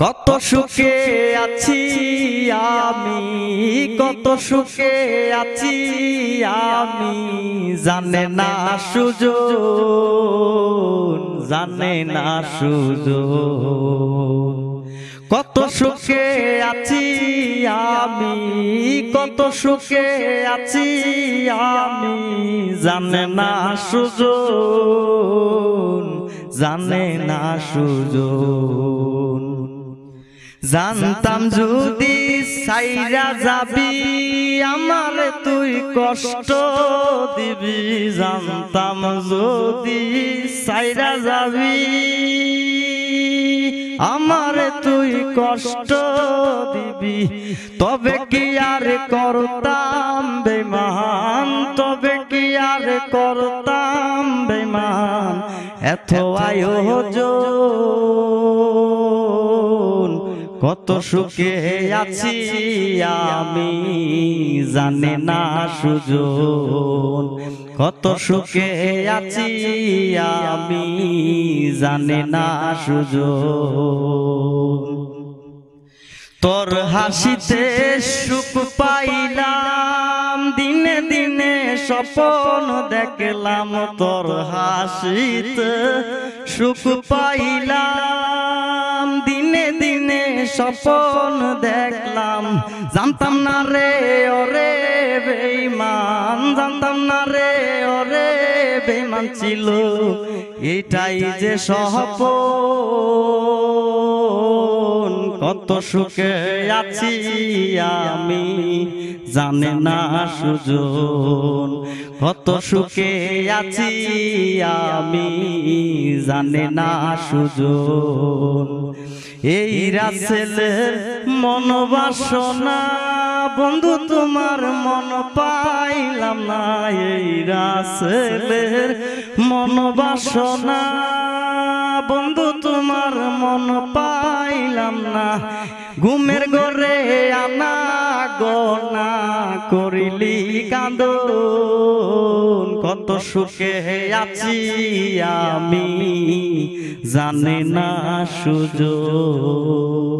কত সুখে আছি আমি, কত সুখে আছি আমি, জানে না সুজন, জানে না সুজন। কত সুখে আছি আমি, কত সুখে আছি আমি, জানে না সুজন, জানে না সুজন। জানতাম যদি সাইরা যাবি আমার তুই কষ্ট দিবি, জানতাম যদি সাইরা যাবি আমার তুই কষ্ট দিবি, তবে কি আর করতাম বেমান, তবে কি আর করতাম বেমান, এত আয়োজন। কত সুখে আছি আমি, জানে না সুজন, কত সুখে আছি আমি, জানে না সুজন। তোর হাসিতে সুখ পাইলাম, দিনে দিনে স্বপ্ন দেখলাম, তোর হাসিতে সুখ পাইলাম, দিনে দিনে স্বপ্ন দেখলাম। জানতাম না রে ওরে বেঈমান, জানতাম না রে ওরে বেঈমান ছিল এটাই যে স্বপ্ন। কত সুখে আছি আমি, জানে না সুজন, কত সুখে আছি আমি, জানে না সুজন। এই রাসেলের মন বাসনা বন্ধু তোমার মন পাইলাম না, এই রাসেলের মন বাসনা বন্ধু তোমার মন পাইলাম না। ঘুমের ঘরে আনা গোনা করিলি কাঁদন, কত সুখে আছি আমি, জানে না সুজন।